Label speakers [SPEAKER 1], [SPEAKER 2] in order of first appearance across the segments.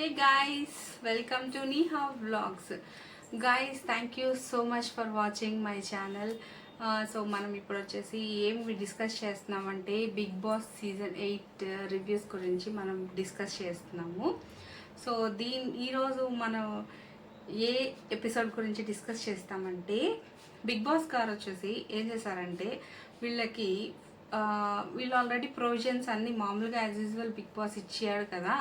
[SPEAKER 1] Hey guys, welcome to Neha Vlogs. Guys, thank you so much for watching my channel. So మనం ఇప్పుడు వచ్చేసి ఏమి discuss చేస్తున్నామంటే big boss season 8 reviews గురించి మనం డిస్కస్ చేస్తున్నాము. సో ఈరోజు మనం ఏ ఎపిసోడ్ గురించి డిస్కస్ చేస్తామంటే బిగ్ బాస్ గారు వచ్చేసి ఏం చేశారంటే వీళ్ళు ఆల్రెడీ ప్రొవిజన్స్ అన్నీ మామూలుగా యాజ్ యూజువల్ బిగ్ బాస్ ఇచ్చాడు కదా,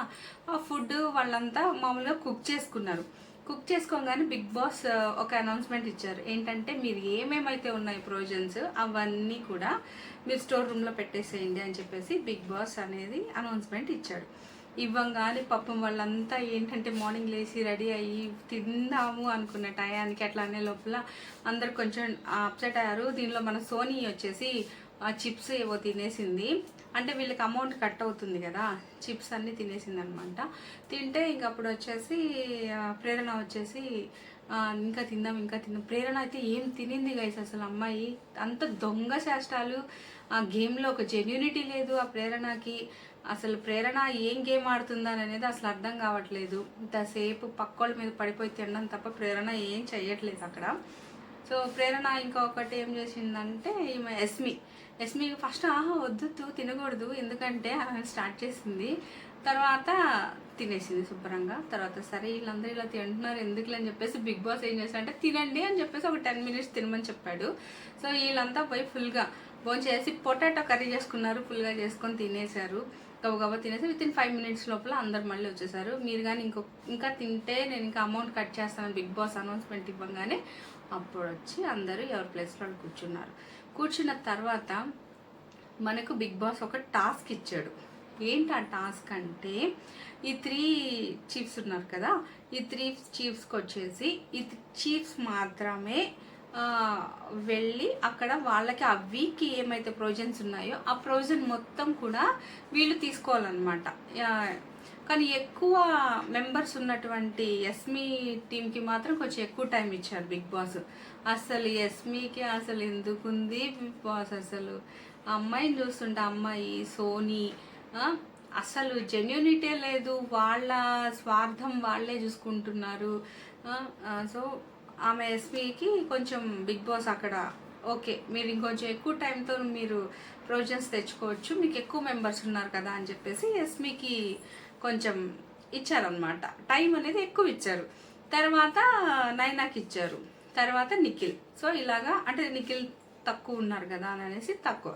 [SPEAKER 1] ఆ ఫుడ్ వాళ్ళంతా మామూలుగా కుక్ చేసుకున్నారు. కుక్ చేసుకోగానే బిగ్ బాస్ ఒక అనౌన్స్మెంట్ ఇచ్చారు. ఏంటంటే మీరు ఏమేమైతే ఉన్నాయి ప్రొవిజన్స్ అవన్నీ కూడా మీరు స్టోర్ రూమ్లో పెట్టేసేయండి అని చెప్పేసి బిగ్ బాస్ అనేది అనౌన్స్మెంట్ ఇచ్చాడు. ఇవ్వంగానే పాపం వాళ్ళంతా ఏంటంటే మార్నింగ్ లేచి రెడీ అయ్యి తిందాము అనుకున్న టయానికి అట్లా అనే లోపల అందరు కొంచెం అప్సెట్ అయ్యారు. దీనిలో మన సోనీ వచ్చేసి ఆ చిప్స్ ఏవో తినేసింది. అంటే వీళ్ళకి అమౌంట్ కట్ అవుతుంది కదా, చిప్స్ అన్నీ తినేసింది అనమాట. తింటే ఇంక అప్పుడు వచ్చేసి ప్రేరణ వచ్చేసి ఇంకా తిందాం. ప్రేరణ అయితే ఏం తినింది గైస్, అసలు అమ్మాయి అంత దొంగ చేష్టాలు. ఆ గేమ్లో ఒక జెన్యూనిటీ లేదు ఆ ప్రేరణకి. అసలు ప్రేరణ ఏం గేమ్ ఆడుతుందని అనేది అసలు అర్థం కావట్లేదు. ఇంతసేపు పక్కోళ్ళ మీద పడిపోయి తినడం తప్ప ప్రేరణ ఏం చెయ్యట్లేదు అక్కడ. సో ప్రేరణ ఇంకొకటి ఏం చేసిందంటే ఈమె ఎస్మి ఫస్ట్ వద్దు తినకూడదు ఎందుకంటే స్టార్ట్ చేసింది. తర్వాత తినేసింది శుభ్రంగా. తర్వాత సరే వీళ్ళందరూ ఇలా తింటున్నారు ఎందుకులే అని చెప్పేసి బిగ్ బాస్ ఏం చేశారంటే తినండి అని చెప్పేసి ఒక 10 minutes తినమని చెప్పాడు. సో వీళ్ళంతా పోయి ఫుల్గా భోంచేసి పొటాటో కర్రీ చేసుకున్నారు, ఫుల్గా చేసుకొని తినేశారు. గబగబా తినేసి వితిన్ 5 minutes లోపల అందరు మళ్ళీ వచ్చేసారు. మీరు కానీ ఇంకా తింటే నేను ఇంకా అమౌంట్ కట్ చేస్తాను బిగ్ బాస్ అనౌన్స్మెంట్ ఇవ్వగానే అప్పుడు వచ్చి అందరూ ఎవరి ప్లేస్లో కూర్చున్నారు. కూర్చున్న తర్వాత మనకు బిగ్ బాస్ ఒక టాస్క్ ఇచ్చాడు. ఏంటి ఆ టాస్క్ అంటే ఈ 3 చీఫ్స్ ఉన్నారు కదా, ఈ 3 చీఫ్స్కి వచ్చేసి ఈ చీఫ్స్ మాత్రమే వెళ్ళి అక్కడ వాళ్ళకి ఆ వీక్కి ఏమైతే ప్రొవిజన్స్ ఉన్నాయో ఆ ప్రొవిజన్ మొత్తం కూడా వీళ్ళు తీసుకోవాలన్నమాట. కానీ ఎక్కువ మెంబర్స్ ఉన్నటువంటి ఎస్మి టీంకి మాత్రం కొంచెం ఎక్కువ టైం ఇచ్చారు బిగ్ బాస్. అసలు ఎస్మికి అసలు ఎందుకుంది బిగ్ బాస్, అసలు అమ్మాయిని చూస్తుంటే అమ్మాయి సోనీ అసలు జెన్యూనిటీ లేదు, వాళ్ళ స్వార్థం వాళ్ళే చూసుకుంటున్నారు. సో ఆమె ఎస్మికి కొంచెం బిగ్ బాస్ అక్కడ ఓకే మీరు ఇంకొంచెం ఎక్కువ టైంతో మీరు ప్రొవిజన్స్ తెచ్చుకోవచ్చు, మీకు ఎక్కువ మెంబర్స్ ఉన్నారు కదా అని చెప్పేసి ఎస్మికి కొంచెం ఇచ్చారనమాట. టైం అనేది ఎక్కువ ఇచ్చారు. తర్వాత నైనాకి ఇచ్చారు, తర్వాత నిఖిల్. సో ఇలాగా అంటే నిఖిల్ తక్కువ ఉన్నారు కదా అని అనేసి తక్కువ.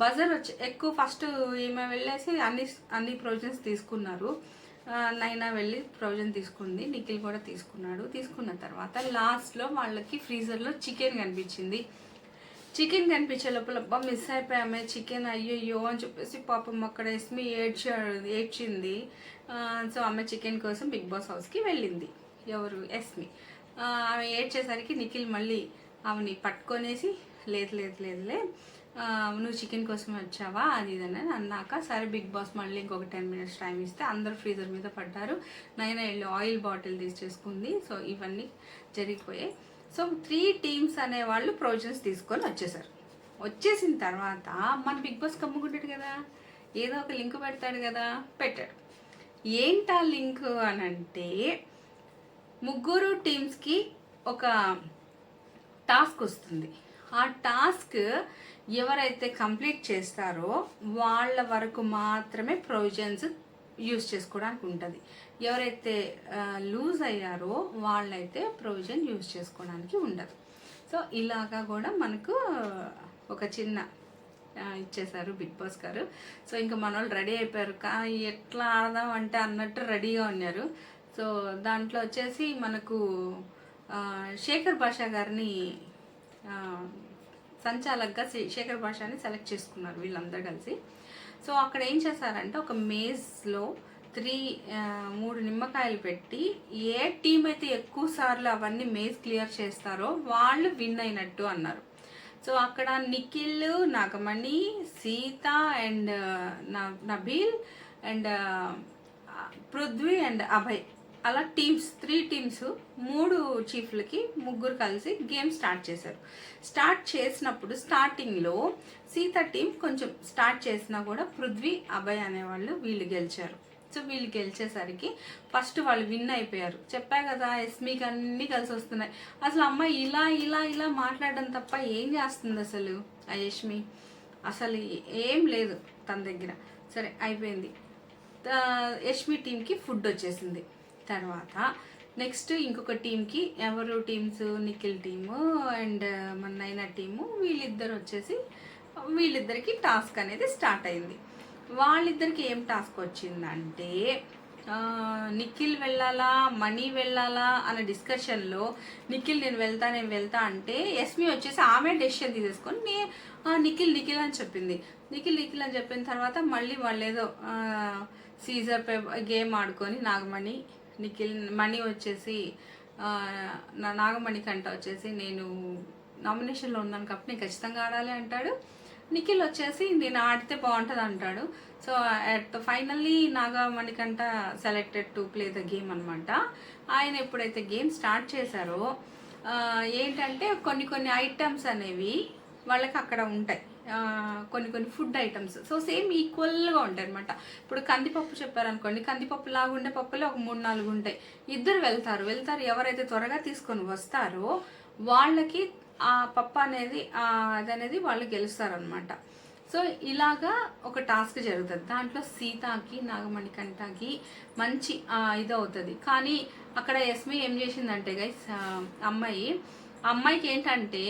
[SPEAKER 1] బజర్ వచ్చి ఎక్కువ ఫస్ట్ ఈమె వెళ్ళేసి అన్ని ప్రొవిజన్స్ తీసుకున్నారు. నైనా వెళ్ళి ప్రొవిజన్ తీసుకుంది, నిఖిల్ కూడా తీసుకున్నాడు. తీసుకున్న తర్వాత లాస్ట్లో వాళ్ళకి ఫ్రీజర్లో చికెన్ కనిపించింది. చికెన్ కనిపించే లోపల మిస్ అయిపోయామే చికెన్, అయ్యో అని చెప్పేసి పాపం అక్కడ ఎస్మి ఏడ్చింది. సో ఆమె చికెన్ కోసం బిగ్ బాస్ హౌస్కి వెళ్ళింది. ఎవరు? ఎస్మి. ఆమె ఏడ్చేసరికి నిఖిల్ మళ్ళీ ఆమెని పట్టుకొనేసి లేదులే నువ్వు చికెన్ కోసం వచ్చావా అది ఇదని అన్నాక సరే బిగ్ బాస్ మళ్ళీ ఇంకొక 10 minutes టైం ఇస్తే అందరు ఫ్రీజర్ మీద పడ్డారు. నైనా వెళ్ళి ఆయిల్ బాటిల్ తీసేసుకుంది. సో ఇవన్నీ జరిగిపోయాయి. సో 3 teams అనేవాళ్ళు ప్రొవిజన్స్ తీసుకొని వచ్చేసారు. వచ్చేసిన తర్వాత మన బిగ్ బాస్ కమ్ముకుంటాడు కదా, ఏదో ఒక లింక్ పెడతాడు కదా, పెట్టాడు. ఏంటా లింక్ అని అంటే 3 teamsకి ఒక టాస్క్ వస్తుంది. ఆ టాస్క్ ఎవరైతే కంప్లీట్ చేస్తారో వాళ్ళ వరకు మాత్రమే ప్రొవిజన్స్ యూజ్ చేసుకోవడానికి ఉంటుంది. ఎవరైతే లూజ్ అయ్యారో వాళ్ళైతే ప్రొవిజన్ యూజ్ చేసుకోవడానికి ఉండదు. సో ఇలాగా కూడా మనకు ఒక చిన్న ఇచ్చేశారు బిగ్ బాస్ గారు. సో ఇంకా మన వాళ్ళు రెడీ అయిపోయారు, కానీ ఎట్లా ఆడదాం అంటే అన్నట్టు రెడీగా ఉన్నారు. సో దాంట్లో వచ్చేసి మనకు శేఖర్ భాషా గారిని సంచాలకుగా శేఖర్ భాషని సెలెక్ట్ చేసుకున్నారు వీళ్ళందరూ కలిసి. సో అక్కడ ఏం చేశారంటే ఒక మేజ్లో 3 నిమ్మకాయలు పెట్టి ఏ టీం అయితే ఎక్కువ సార్లు అవన్నీ మేజ్ క్లియర్ చేస్తారో వాళ్ళు విన్ అయినట్టు అన్నారు. సో అక్కడ Nikhil, Nagamani, Sita and Nabeel and Prithvi and Abhay అలా 3 teams 3 చీఫ్లకి 3 కలిసి గేమ్ స్టార్ట్ చేశారు. స్టార్ట్ చేసినప్పుడు స్టార్టింగ్లో సీత టీం కొంచెం స్టార్ట్ చేసినా కూడా పృథ్వీ, అభయ్ అనేవాళ్ళు వీళ్ళు గెలిచారు. సో వీళ్ళు గెలిచేసరికి ఫస్ట్ వాళ్ళు విన్ అయిపోయారు. చెప్పా కదా ఎస్మికి అన్నీ కలిసి వస్తున్నాయి. అసలు అమ్మాయి ఇలా ఇలా ఇలా మాట్లాడడం తప్ప ఏం చేస్తుంది అసలు ఆ యష్మి? అసలు ఏం లేదు తన దగ్గర. సరే అయిపోయింది. యష్మి టీంకి ఫుడ్ వచ్చేసింది. తర్వాత నెక్స్ట్ ఇంకొక టీంకి ఎవరు టీమ్స్, నిఖిల్ టీము అండ్ మన నైనా టీము, వీళ్ళిద్దరికి టాస్క్ అనేది స్టార్ట్ అయింది. వాళ్ళిద్దరికి ఏం టాస్క్ వచ్చిందంటే నిఖిల్ వెళ్ళాలా మనీ వెళ్ళాలా అనే డిస్కషన్లో నిఖిల్ నేను వెళ్తా అంటే యస్మి వచ్చేసి ఆమె డెసిషన్ తీసేసుకొని నిఖిల్ అని చెప్పింది. నిఖిల్ అని చెప్పిన తర్వాత మళ్ళీ వాళ్ళు ఏదో సీజర్ గేమ్ ఆడుకొని నాగమణి నిఖిల్ మనీ వచ్చేసి నాగమణి కంట వచ్చేసి నేను నామినేషన్లో ఉన్నాను కాబట్టి నేను ఖచ్చితంగా ఆడాలి అంటాడు. నిఖిల్ వచ్చేసి నేను ఆడితే బాగుంటుంది అంటాడు. సో అట్ ఫైనల్లీ నాగమణి కంట selected to play the game అనమాట. ఆయన ఎప్పుడైతే గేమ్ స్టార్ట్ చేశారో ఏంటంటే కొన్ని ఐటమ్స్ అనేవి వాళ్ళకి అక్కడ ఉంటాయి, కొన్ని ఫుడ్ ఐటమ్స్. సో సేమ్ ఈక్వల్గా ఉంటాయి అనమాట. ఇప్పుడు కందిపప్పు చెప్పారనుకోండి, కందిపప్పు లాగా ఉండే పప్పులో ఒక 3-4 ఉంటాయి. ఇద్దరు వెళ్తారు. ఎవరైతే త్వరగా తీసుకొని వస్తారో వాళ్ళకి ఆ పప్పు అనేది అదనేది వాళ్ళు గెలుస్తారనమాట. సో ఇలాగా ఒక టాస్క్ జరుగుతుంది. దాంట్లో సీతకి నాగమణి కంటకి మంచి ఇది అవుతుంది. కానీ అక్కడ యస్మి ఏం చేసిందంటే గైస్, అమ్మాయికి ఏంటంటే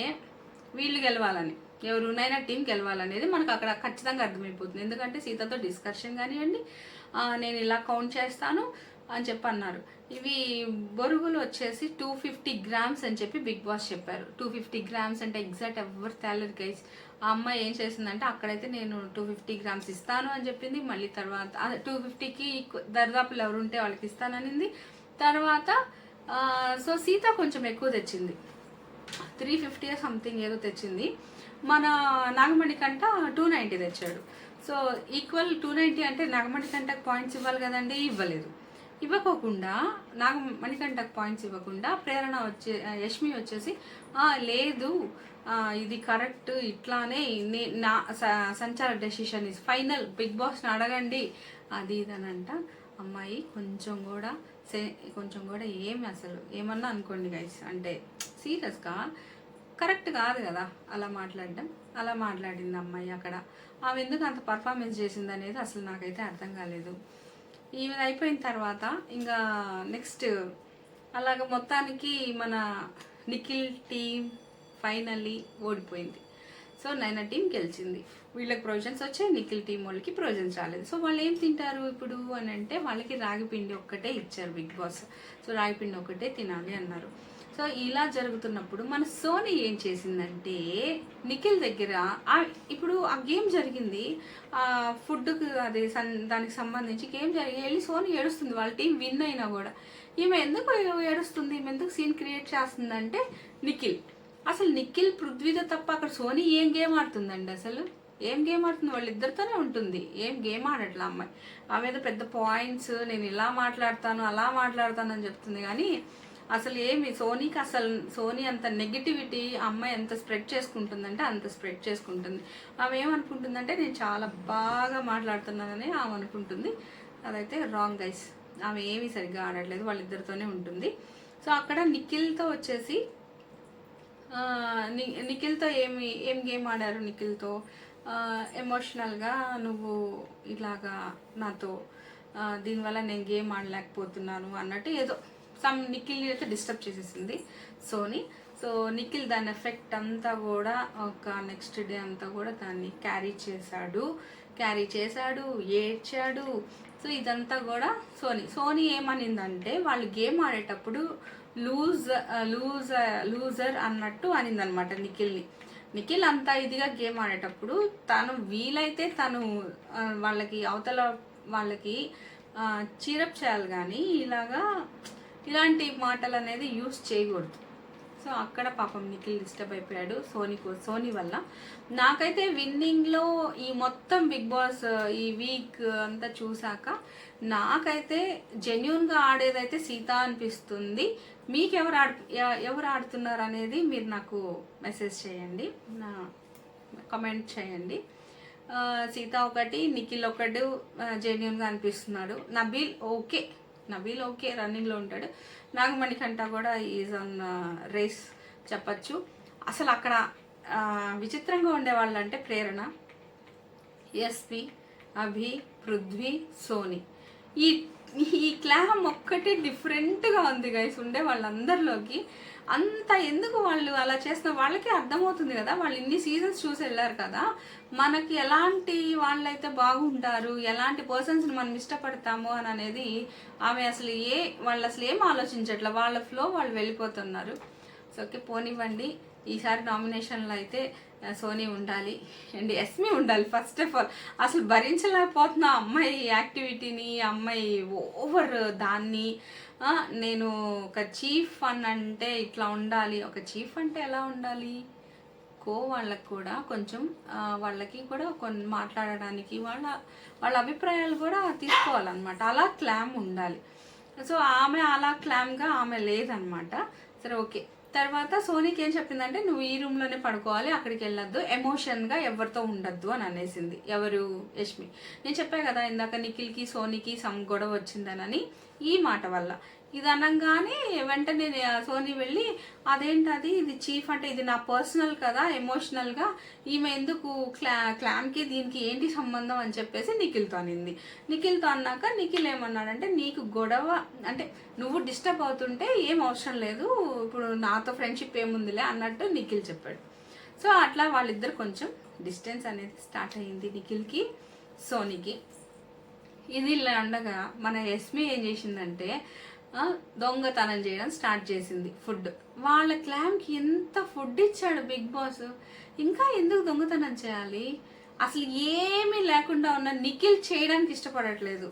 [SPEAKER 1] వీళ్ళు గెలవాలని, ఎవరు నైనా టీం గెలవాలనేది మనకు అక్కడ ఖచ్చితంగా అర్థమైపోతుంది. ఎందుకంటే సీతతో డిస్కషన్ కానివ్వండి, నేను ఇలా కౌంట్ చేస్తాను అని చెప్పి అన్నారు. ఇవి బొరుగులు వచ్చేసి 250 grams అని చెప్పి బిగ్ బాస్ చెప్పారు. 250 grams అంటే ఎగ్జాక్ట్ ఎవరు తేలరు గైస్. ఆ అమ్మాయి ఏం చేసిందంటే అక్కడైతే నేను 250 grams ఇస్తాను అని చెప్పింది. మళ్ళీ తర్వాత 250కి దరిదాపులు ఎవరు ఉంటే వాళ్ళకి ఇస్తాననింది. తర్వాత సో సీత కొంచెం ఎక్కువ తెచ్చింది, 350 సంథింగ్ ఏదో తెచ్చింది. మన నాగమణి కంట 290 తెచ్చాడు. సో ఈక్వల్ 290 అంటే నాగమణి కంటకు పాయింట్స్ ఇవ్వాలి కదండి, ఇవ్వలేదు. ఇవ్వకోకుండా నాగమణికంటకు పాయింట్స్ ఇవ్వకుండా యష్మి వచ్చేసి లేదు ఇది కరెక్ట్, ఇట్లానే నా సంచార డెసిషన్ ఇస్ ఫైనల్, బిగ్ బాస్ని అడగండి అది ఇదనంట. అమ్మాయి కొంచెం కూడా ఏమి అసలు ఏమన్నా అనుకోండి గైస్, అంటే సీరియస్గా కరెక్ట్ కాదు కదా అలా మాట్లాడడం. అలా మాట్లాడింది అమ్మాయి అక్కడ. ఆమె ఎందుకు అంత పర్ఫార్మెన్స్ చేసింది అనేది అసలు నాకైతే అర్థం కాలేదు. ఈమె అయిపోయిన తర్వాత ఇంకా నెక్స్ట్ అలాగ మొత్తానికి మన నిఖిల్ టీం ఫైనల్లీ ఓడిపోయింది. సో నైనా టీం గెలిచింది. వీళ్ళకి ప్రొవిజన్స్ వచ్చాయి, నిఖిల్ టీం వాళ్ళకి ప్రొవిజన్స్ రాలేదు. సో వాళ్ళు ఏం తింటారు ఇప్పుడు అని అంటే వాళ్ళకి రాగిపిండి ఒక్కటే ఇచ్చారు బిగ్ బాస్. సో రాగిపిండి ఒక్కటే తినాలి అన్నారు. సో ఇలా జరుగుతున్నప్పుడు మన సోనీ ఏం చేసిందంటే నిఖిల్ దగ్గర ఇప్పుడు ఆ గేమ్ జరిగింది, ఫుడ్కి అది దానికి సంబంధించి గేమ్ వెళ్ళి సోనీ ఏడుస్తుంది. వాళ్ళ టీం విన్ అయినా కూడా ఈమె ఎందుకు ఏడుస్తుంది, ఈమె ఎందుకు సీన్ క్రియేట్ చేస్తుందంటే అసలు నిఖిల్ పృథ్వీతో తప్ప అక్కడ సోనీ ఏం గేమ్ ఆడుతుందండి? అసలు ఏం గేమ్ ఆడుతుంది? వాళ్ళిద్దరితోనే ఉంటుంది, ఏం గేమ్ ఆడట్లా అమ్మాయి. ఆమె మీద పెద్ద పాయింట్స్, నేను ఇలా మాట్లాడతాను అలా మాట్లాడతాను అని చెప్తుంది. కానీ అసలు ఏమి సోనీ అంత నెగిటివిటీ అమ్మాయి ఎంత స్ప్రెడ్ చేసుకుంటుందంటే అంత స్ప్రెడ్ చేసుకుంటుంది. ఆమె ఏమనుకుంటుందంటే నేను చాలా బాగా మాట్లాడుతున్నానని ఆమె అనుకుంటుంది. అదైతే రాంగ్ గైస్. ఆమె ఏమీ సరిగ్గా ఆడట్లేదు, వాళ్ళిద్దరితోనే ఉంటుంది. సో అక్కడ నిఖిల్తో వచ్చేసి నిఖిల్తో ఏం గేమ్ ఆడారు? నిఖిల్తో ఎమోషనల్గా నువ్వు ఇలాగా నాతో దీనివల్ల నేను గేమ్ ఆడలేకపోతున్నాను అన్నట్టు ఏదో నిఖిల్ అయితే డిస్టర్బ్ చేసేసింది సోనీ. సో నిఖిల్ దాని ఎఫెక్ట్ అంతా కూడా ఒక నెక్స్ట్ డే అంతా కూడా దాన్ని క్యారీ చేశాడు, ఏడ్చాడు. సో ఇదంతా కూడా సోనీ ఏమనిందంటే వాళ్ళు గేమ్ ఆడేటప్పుడు లూజర్ అన్నట్టు అనిందనమాట నిఖిల్ అంతా ఇదిగా గేమ్ ఆడేటప్పుడు తను వీలైతే తను వాళ్ళకి అవతల వాళ్ళకి చీరప్ చేయాలి, కానీ ఇలాంటి మాటలు అనేది యూస్ చేయకూడదు. సో అక్కడ పాపం నిఖిల్ డిస్టర్బ్ అయిపోయాడు సోనీ వల్ల. నాకైతే విన్నింగ్లో ఈ మొత్తం బిగ్ బాస్ ఈ వీక్ అంతా చూసాక నాకైతే జెన్యూన్గా ఆడేదైతే సీత అనిపిస్తుంది. మీకు ఎవరు ఆడుతున్నారు అనేది మీరు నాకు మెసేజ్ చేయండి, కమెంట్ చేయండి. సీత ఒకటి, నిఖిల్ ఒకటి జెన్యున్గా అనిపిస్తున్నాడు. నబీల్ ఓకే రన్నింగ్లో ఉంటాడు. నాగమణికంట కూడా ఈజ్ ఆన్ రేస్ చెప్పచ్చు. అసలు అక్కడ విచిత్రంగా ఉండేవాళ్ళు అంటే ప్రేరణ, ఎస్పి, అభి, పృథ్వీ, సోని. ఈ ఈ క్లామ్ ఒక్కటి డిఫరెంట్గా ఉంది గైస్ ఉండే వాళ్ళందరిలోకి. అంత ఎందుకు వాళ్ళు అలా చేస్తున్న వాళ్ళకి అర్థమవుతుంది కదా, వాళ్ళు ఇన్ని సీజన్స్ చూసి వెళ్ళారు కదా, మనకి ఎలాంటి వాళ్ళైతే బాగుంటారు, ఎలాంటి పర్సన్స్ని మనం ఇష్టపడతాము అని అనేది వాళ్ళు అసలు ఏం ఆలోచించట్లే, వాళ్ళ ఫ్లో వాళ్ళు వెళ్ళిపోతున్నారు. సో ఓకే పోనివ్వండి. ఈసారి నామినేషన్లో అయితే సోనీ ఉండాలి అండ్ ఎస్మి ఉండాలి. ఫస్ట్ ఆఫ్ ఆల్ అసలు భరించలేకపోతున్నా అమ్మాయి యాక్టివిటీని, అమ్మాయి ఓవర్ దాన్ని. నేను ఒక చీఫ్ అంటే ఇట్లా ఉండాలి. ఒక చీఫ్ అంటే ఎలా ఉండాలి, వాళ్ళకి కూడా కొంచెం వాళ్ళకి కూడా కొన్ని మాట్లాడడానికి వాళ్ళ అభిప్రాయాలు కూడా తీసుకోవాలన్నమాట. అలా క్లామ్ ఉండాలి. సో ఆమె అలా క్లామ్గా ఆమె లేదనమాట. సరే ఓకే. తర్వాత సోనీకి ఏం చెప్పిందంటే నువ్వు ఈ రూమ్లోనే పడుకోవాలి, అక్కడికి వెళ్ళొద్దు, ఎమోషన్గా ఎవరితో ఉండద్దు అని అనేసింది. ఎవరు? యష్మి. నేను చెప్పా కదా ఇందాక నిఖిల్కి సోనీకి సమ్ గొడవ వచ్చిందనని. ఈ మాట వల్ల ఇది అనగానే వెంటనే సోనీ వెళ్ళి అదేంటది, ఇది చీఫ్ అంటే ఇది నా పర్సనల్ కదా, ఎమోషనల్గా ఈమె ఎందుకు క్లామ్కి దీనికి ఏంటి సంబంధం అని చెప్పేసి నిఖిల్తో అనింది. నిఖిల్తో అన్నాక నిఖిల్ ఏమన్నాడంటే నీకు గొడవ అంటే నువ్వు డిస్టర్బ్ అవుతుంటే ఏం అవసరం లేదు, ఇప్పుడు నాతో ఫ్రెండ్షిప్ ఏముందిలే అన్నట్టు నిఖిల్ చెప్పాడు. సో అట్లా వాళ్ళిద్దరు కొంచెం డిస్టెన్స్ అనేది స్టార్ట్ అయ్యింది నిఖిల్కి సోనీకి. ఇది ఇలా ఉండగా మన యస్మి ఏం చేసిందంటే దొంగతనం చేయడం స్టార్ట్ చేసింది. ఫుడ్ వాళ్ళ క్లామ్కి ఎంత ఫుడ్ ఇచ్చాడు బిగ్ బాస్, ఇంకా ఎందుకు దొంగతనం చేయాలి? అసలు ఏమీ లేకుండా ఉన్న నిఖిల్ చేయడానికి ఇష్టపడట్లేదు.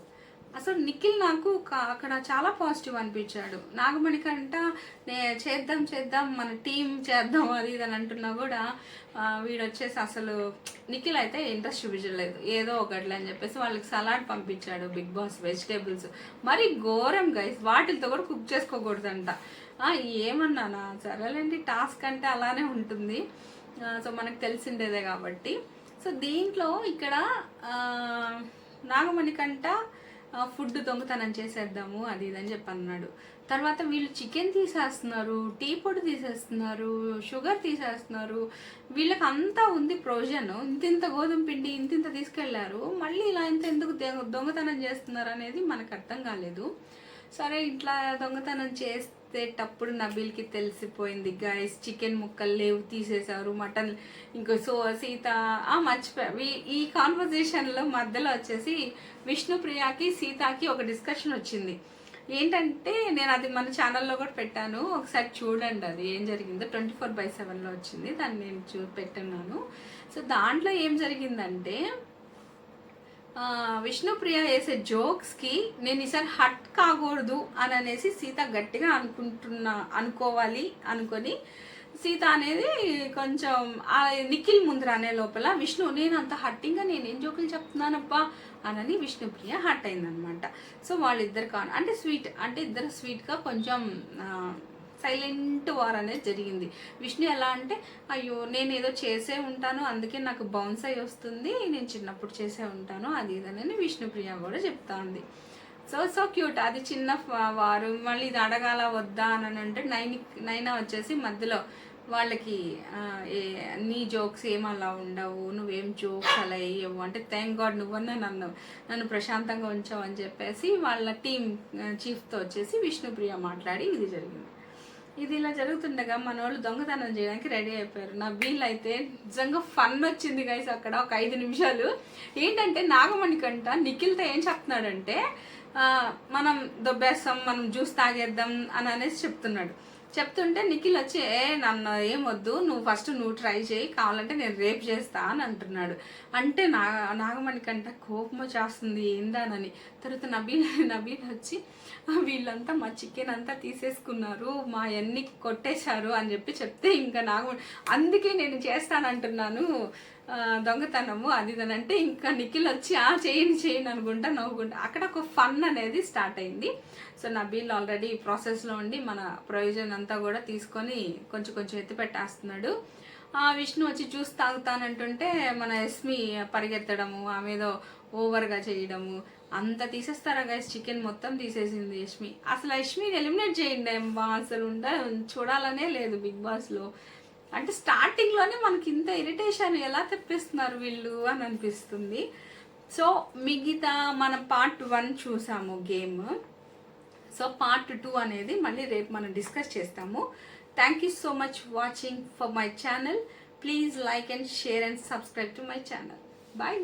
[SPEAKER 1] అసలు నిఖిల్ నాకు అక్కడ చాలా పాజిటివ్ అనిపించాడు. నాగమణికంట చేద్దాం మన టీం చేద్దాం అది ఇది అని అంటున్నా కూడా వీడు వచ్చేసి అసలు నిఖిల్ అయితే ఇంట్రెస్ట్ చూపించలేదు. ఏదో ఒకటి అని చెప్పేసి వాళ్ళకి సలాడ్ పంపించాడు బిగ్ బాస్, వెజిటేబుల్స్ మరి ఘోరం గైస్, వాటితో కూడా కుక్ చేసుకోకూడదంట. ఏమన్నానా సరేలేండి, టాస్క్ అంటే అలానే ఉంటుంది. సో మనకు తెలిసిండేదే కాబట్టి. సో దీంట్లో ఇక్కడ నాగమణికంట ఫుడ్ దొంగతనం చేసేద్దాము అది ఇదని చెప్పి అన్నాడు. తర్వాత వీళ్ళు చికెన్ తీసేస్తున్నారు, టీ పొడి తీసేస్తున్నారు, షుగర్ తీసేస్తున్నారు, వీళ్ళకి అంతా ఉంది ప్రొవిజన్, ఇంతింత గోధుమ పిండి ఇంతింత తీసుకెళ్లారు, మళ్ళీ ఇలా ఎందుకు దొంగతనం చేస్తున్నారు అనేది మనకు అర్థం కాలేదు. సరే ఇట్లా దొంగతనం చేసేటప్పుడు నబీల్కి తెలిసిపోయింది గైస్, చికెన్ ముక్కలు లేవు తీసేశారు, మటన్ ఇంకో సీత మర్చిపోయా. ఈ కాన్వర్జేషన్లో మధ్యలో వచ్చేసి విష్ణుప్రియకి సీతకి ఒక డిస్కషన్ వచ్చింది. ఏంటంటే నేను అది మన ఛానల్లో కూడా పెట్టాను, ఒకసారి చూడండి అది ఏం జరిగిందో. 24/7లో వచ్చింది, దాన్ని నేను పెట్టున్నాను. సో దాంట్లో ఏం జరిగిందంటే విష్ణుప్రియ వేసే జోక్స్కి నేను ఈసారి హట్ కాకూడదు అని అనేసి సీత గట్టిగా అనుకోవాలి అనుకొని సీత అనేది కొంచెం నిఖిల్ ముందర అనే లోపల విష్ణు నేను అంత హట్టింగ్గా నేనేం జోకులు చెప్తున్నానబ్బా అనని విష్ణుప్రియ హట్ అయిందనమాట. సో వాళ్ళిద్దరు అంటే స్వీట్ అంటే ఇద్దరు స్వీట్గా కొంచెం సైలెంట్ వార్ అనేది జరిగింది. విష్ణు ఎలా అంటే అయ్యో నేను ఏదో చేసే ఉంటాను అందుకే నాకు బౌన్స్ అయ్యి వస్తుంది, నేను చిన్నప్పుడు చేసే ఉంటాను అది ఇదని విష్ణుప్రియ కూడా చెప్తా ఉంది. సో క్యూట్, అది చిన్న వారు. మళ్ళీ ఇది అడగాల వద్దా అని అంటే నైనా వచ్చేసి మధ్యలో వాళ్ళకి నీ జోక్స్ ఏం అలా ఉండవు, నువ్వేం జోక్స్ అలా వేయవు అంటే థ్యాంక్ గాడ్ నువ్వన్నా నన్ను ప్రశాంతంగా ఉంచావు అని చెప్పేసి వాళ్ళ టీం చీఫ్తో వచ్చేసి విష్ణుప్రియ మాట్లాడి ఇది జరిగింది. ఇది ఇలా జరుగుతుండగా మన వాళ్ళు దొంగతనం చేయడానికి రెడీ అయిపోయారు. నా వీళ్ళైతే నిజంగా ఫన్ వచ్చింది గైస్ అక్కడ ఒక 5 నిమిషాలు. ఏంటంటే నాగమణికంట నిఖిల్తో ఏం చెప్తున్నాడంటే మనం దొబ్బేస్తాం, మనం జ్యూస్ తాగేద్దాం అని అనేసి చెప్తుంటే నిఖిల్ వచ్చి నన్ను ఏమొద్దు, నువ్వు ఫస్ట్ ట్రై చేయి, కావాలంటే నేను రేప్ చేస్తా అని అంటున్నాడు. అంటే నాగమణికంట కోపం చేస్తుంది ఏందానని. తర్వాత నబీల్ వచ్చి వీళ్ళంతా మా చికెన్ అంతా తీసేసుకున్నారు, మా అన్ని కొట్టేశారు అని చెప్తే ఇంకా అందుకే నేను చేస్తానంటున్నాను దొంగతనము అది అంటే ఇంకా నిఖిల్ వచ్చి చేయని అనుకుంటా నవ్వుకుంటా. అక్కడ ఒక ఫన్ అనేది స్టార్ట్ అయింది. సో నబీల్ ఆల్రెడీ ప్రాసెస్లో ఉండి మన ప్రొవిజన్ అంతా కూడా తీసుకొని కొంచెం ఎత్తి పెట్టేస్తున్నాడు. విష్ణు వచ్చి జ్యూస్ తాగుతానంటుంటే మన యస్మి పరిగెత్తడము, ఆమె ఏదో ఓవర్గా చేయడము, అంత తీసేస్తారా గైస్? చికెన్ మొత్తం తీసేసింది యష్మి. అసలు యష్మిని ఎలిమినేట్ చేయండి అమ్మా, అసలు చూడాలనే లేదు బిగ్ బాస్లో. అంటే స్టార్టింగ్లోనే మనకి ఇంత ఇరిటేషన్ ఎలా తెప్పిస్తున్నారు వీళ్ళు అని అనిపిస్తుంది. సో మిగతా మన పార్ట్ 1 చూసాము గేమ్. సో పార్ట్ 2 అనేది మళ్ళీ రేపు మనం డిస్కస్ చేస్తాము. Thank you so much watching for my channel. Please like and share and subscribe to my channel. Bye.